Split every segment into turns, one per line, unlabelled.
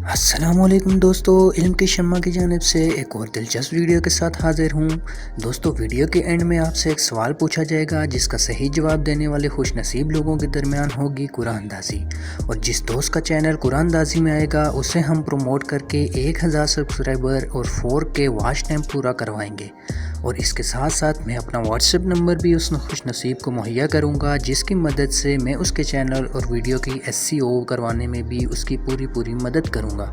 السلام علیکم دوستو، علم کی شمع کی جانب سے ایک اور دلچسپ ویڈیو کے ساتھ حاضر ہوں۔ دوستو، ویڈیو کے اینڈ میں آپ سے ایک سوال پوچھا جائے گا جس کا صحیح جواب دینے والے خوش نصیب لوگوں کے درمیان ہوگی قرآن اندازی، اور جس دوست کا چینل قرآن اندازی میں آئے گا اسے ہم پروموٹ کر کے 1000 سبسکرائبر اور 4K واچ ٹائم پورا کروائیں گے، اور اس کے ساتھ ساتھ میں اپنا واٹس ایپ نمبر بھی اس خوش نصیب کو مہیا کروں گا، جس کی مدد سے میں اس کے چینل اور ویڈیو کی SEO کروانے میں بھی اس کی پوری مدد کروں گا۔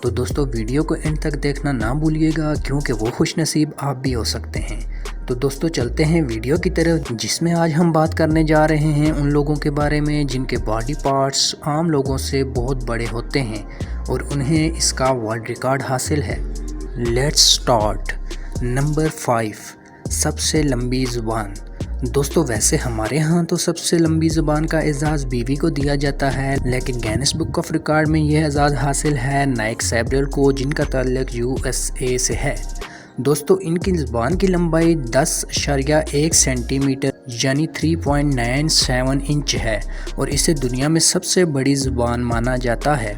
تو دوستو، ویڈیو کو اینڈ تک دیکھنا نہ بھولیے گا، کیونکہ وہ خوش نصیب آپ بھی ہو سکتے ہیں۔ تو دوستو، چلتے ہیں ویڈیو کی طرف، جس میں آج ہم بات کرنے جا رہے ہیں ان لوگوں کے بارے میں جن کے باڈی پارٹس عام لوگوں سے بہت بڑے ہوتے ہیں اور انہیں اس کا ورلڈ ریکارڈ حاصل ہے۔ Let's start. نمبر 5، سب سے لمبی زبان۔ دوستو، ویسے ہمارے ہاں تو سب سے لمبی زبان کا اعزاز بیوی کو دیا جاتا ہے، لیکن گینس بک آف ریکارڈ میں یہ اعزاز حاصل ہے نائک سیبرل کو، جن کا تعلق USA سے ہے۔ دوستو، ان کی زبان کی لمبائی 10.1 سینٹی میٹر یعنی 3.97 انچ ہے، اور اسے دنیا میں سب سے بڑی زبان مانا جاتا ہے۔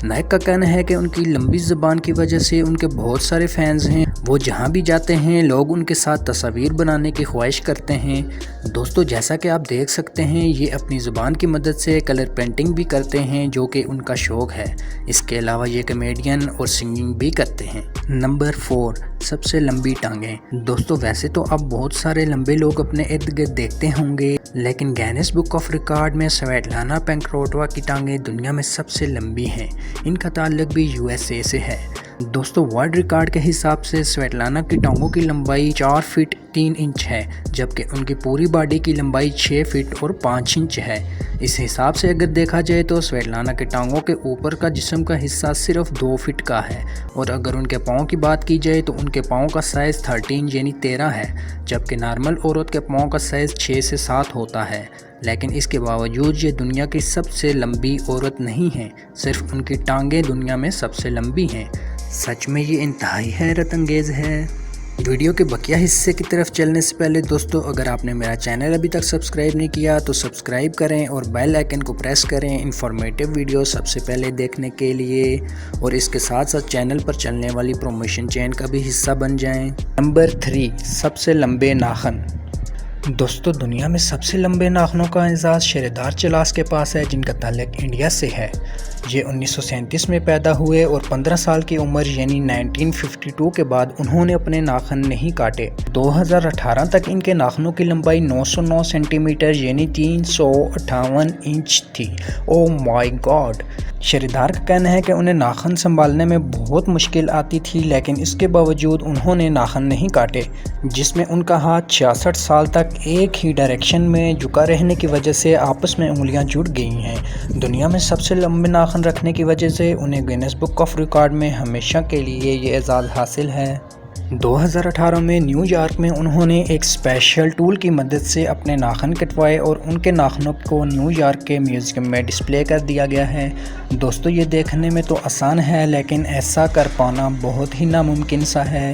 نائک کا کہنا ہے کہ ان کی لمبی زبان کی وجہ سے ان کے بہت سارے فینز ہیں، وہ جہاں بھی جاتے ہیں لوگ ان کے ساتھ تصاویر بنانے کی خواہش کرتے ہیں۔ دوستو، جیسا کہ آپ دیکھ سکتے ہیں، یہ اپنی زبان کی مدد سے کلر پینٹنگ بھی کرتے ہیں، جو کہ ان کا شوق ہے۔ اس کے علاوہ یہ کامیڈین اور سنگنگ بھی کرتے ہیں۔ نمبر 4، سب سے لمبی ٹانگیں۔ دوستو، ویسے تو آپ بہت سارے لمبے لوگ اپنے ارد گرد دیکھتے ہوں گے، لیکن گینس بک آف ریکارڈ میں سویتلانا پینکروٹوا کی ٹانگیں دنیا میں سب سے لمبی ہیں۔ ان کا تعلق بھی USA سے ہے۔ دوستو، ورلڈ ریکارڈ کے حساب سے سویتلانا کی ٹانگوں کی لمبائی 4 فٹ 3 انچ ہے، جبکہ ان کی پوری باڈی کی لمبائی 6 فٹ اور 5 انچ ہے۔ اس حساب سے اگر دیکھا جائے تو سویتلانا کے ٹانگوں کے اوپر کا جسم کا حصہ صرف 2 فٹ کا ہے، اور اگر ان کے پاؤں کی بات کی جائے تو ان کے پاؤں کا سائز 13 یعنی 13 ہے، جبکہ نارمل عورت کے پاؤں کا سائز 6 سے 7 ہوتا ہے۔ لیکن اس کے باوجود یہ دنیا کی سب سے لمبی عورت نہیں ہیں، صرف ان کی ٹانگیں دنیا میں سب سے لمبی ہیں۔ سچ میں یہ انتہائی حیرت انگیز ہے۔ ویڈیو کے بقیہ حصے کی طرف چلنے سے پہلے دوستو، اگر آپ نے میرا چینل ابھی تک سبسکرائب نہیں کیا تو سبسکرائب کریں اور بیل آئیکن کو پریس کریں انفارمیٹیو ویڈیو سب سے پہلے دیکھنے کے لیے، اور اس کے ساتھ ساتھ چینل پر چلنے والی پروموشن چین کا بھی حصہ بن جائیں۔ نمبر 3، سب سے لمبے ناخن۔ دوستو، دنیا میں سب سے لمبے ناخنوں کا اعزاز شیردار چلاس کے پاس ہے، جن کا تعلق انڈیا سے ہے۔ یہ 1937 میں پیدا ہوئے اور 15 سال کی عمر یعنی 1952 کے بعد انہوں نے اپنے ناخن نہیں کاٹے۔ 2018 تک ان کے ناخنوں کی لمبائی 909 سینٹی میٹر یعنی 358 انچ تھی۔ او مائی گاڈ! شیردار کا کہنا ہے کہ انہیں ناخن سنبھالنے میں بہت مشکل آتی تھی، لیکن اس کے باوجود انہوں نے ناخن نہیں کاٹے، جس میں ان کا ہاتھ 66 سال تک ایک ہی ڈائریکشن میں جھکا رہنے کی وجہ سے آپس میں انگلیاں جڑ گئی ہیں۔ دنیا میں سب سے لمبے ناخن رکھنے کی وجہ سے انہیں گینس بک آف ریکارڈ میں ہمیشہ کے لیے یہ اعزاز حاصل ہے۔ 2018 میں نیو یارک میں انہوں نے ایک اسپیشل ٹول کی مدد سے اپنے ناخن کٹوائے اور ان کے ناخنوں کو نیو یارک کے میوزیم میں ڈسپلے کر دیا گیا ہے۔ دوستو، یہ دیکھنے میں تو آسان ہے، لیکن ایسا کر پانا بہت ہی ناممکن سا ہے۔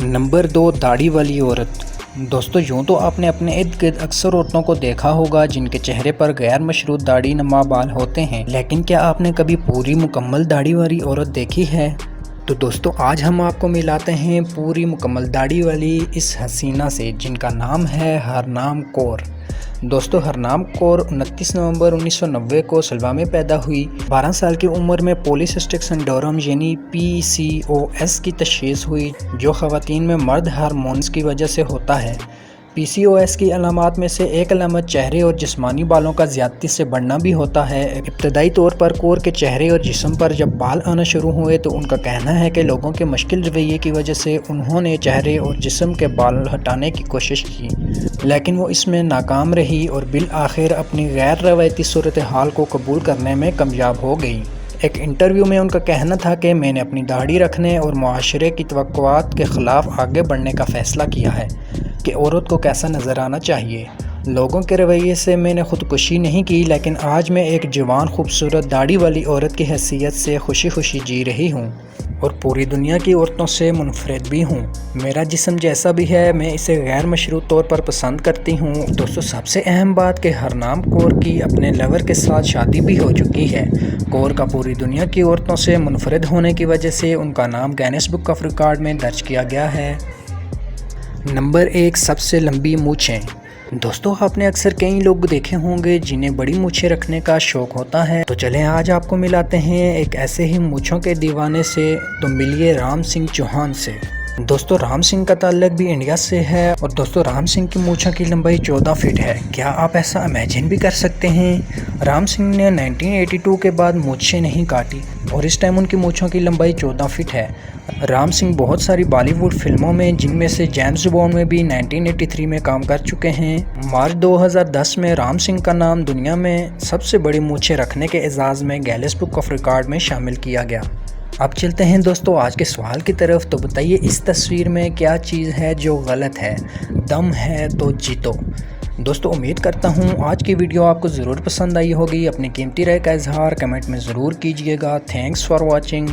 نمبر 2، داڑھی والی عورت۔ دوستو، یوں تو آپ نے اپنے ارد گرد اکثر عورتوں کو دیکھا ہوگا جن کے چہرے پر غیر مشروط داڑھی نما بال ہوتے ہیں، لیکن کیا آپ نے کبھی پوری مکمل داڑھی والی عورت دیکھی ہے؟ تو دوستو، آج ہم آپ کو ملاتے ہیں پوری مکمل داڑھی والی اس حسینہ سے، جن کا نام ہے ہرنام کور۔ دوستو، ہرنام کور 29 نومبر 1990 کو سلوا میں پیدا ہوئی۔ 12 سال کی عمر میں پولیسسٹک سنڈروم یعنی PCOS کی تشخیص ہوئی، جو خواتین میں مرد ہارمونز کی وجہ سے ہوتا ہے۔ PCOS کی علامات میں سے ایک علامت چہرے اور جسمانی بالوں کا زیادتی سے بڑھنا بھی ہوتا ہے۔ ابتدائی طور پر کور کے چہرے اور جسم پر جب بال آنا شروع ہوئے تو ان کا کہنا ہے کہ لوگوں کے مشکل رویے کی وجہ سے انہوں نے چہرے اور جسم کے بال ہٹانے کی کوشش کی، لیکن وہ اس میں ناکام رہی اور بالآخر اپنی غیر روایتی صورتحال کو قبول کرنے میں کامیاب ہو گئی۔ ایک انٹرویو میں ان کا کہنا تھا کہ میں نے اپنی داڑھی رکھنے اور معاشرے کی توقعات کے خلاف آگے بڑھنے کا فیصلہ کیا ہے کہ عورت کو کیسا نظر آنا چاہیے۔ لوگوں کے رویے سے میں نے خودکشی نہیں کی، لیکن آج میں ایک جوان خوبصورت داڑھی والی عورت کی حیثیت سے خوشی خوشی جی رہی ہوں۔ اور پوری دنیا کی عورتوں سے منفرد بھی ہوں۔ میرا جسم جیسا بھی ہے میں اسے غیر مشروط طور پر پسند کرتی ہوں۔ دوستو سب سے اہم بات کہ ہرنام کور کی اپنے لور کے ساتھ شادی بھی ہو چکی ہے۔ کور کا پوری دنیا کی عورتوں سے منفرد ہونے کی وجہ سے ان کا نام گینیس بک آف ریکارڈ میں درج کیا گیا ہے۔ نمبر 1، سب سے لمبی مونچھیں۔ دوستو آپ نے اکثر کئی لوگ دیکھے ہوں گے جنہیں بڑی مونچھیں رکھنے کا شوق ہوتا ہے، تو چلیں آج آپ کو ملاتے ہیں ایک ایسے ہی مونچھوں کے دیوانے سے، تو ملیے رام سنگھ چوہان سے۔ دوستو رام سنگھ کا تعلق بھی انڈیا سے ہے، اور دوستو رام سنگھ کی مونچھوں کی لمبائی 14 فٹ ہے۔ کیا آپ ایسا امیجن بھی کر سکتے ہیں؟ رام سنگھ نے 1982 کے بعد مونچھیں نہیں کاٹی، اور اس ٹائم ان کی مونچھوں کی لمبائی 14 فٹ ہے۔ رام سنگھ بہت ساری بالی ووڈ فلموں میں، جن میں سے جیمز بانڈ میں بھی 1983 میں کام کر چکے ہیں۔ مارچ 2010 میں رام سنگھ کا نام دنیا میں سب سے بڑی مونچھیں رکھنے کے اعزاز میں گینیس بک آف ریکارڈ میں شامل کیا گیا۔ اب چلتے ہیں دوستو آج کے سوال کی طرف، تو بتائیے اس تصویر میں کیا چیز ہے جو غلط ہے؟ دم ہے تو جیتو۔ دوستو امید کرتا ہوں آج کی ویڈیو آپ کو ضرور پسند آئی ہوگی۔ اپنی قیمتی رائے کا اظہار کمنٹ میں ضرور کیجیے گا۔ Thanks for watching.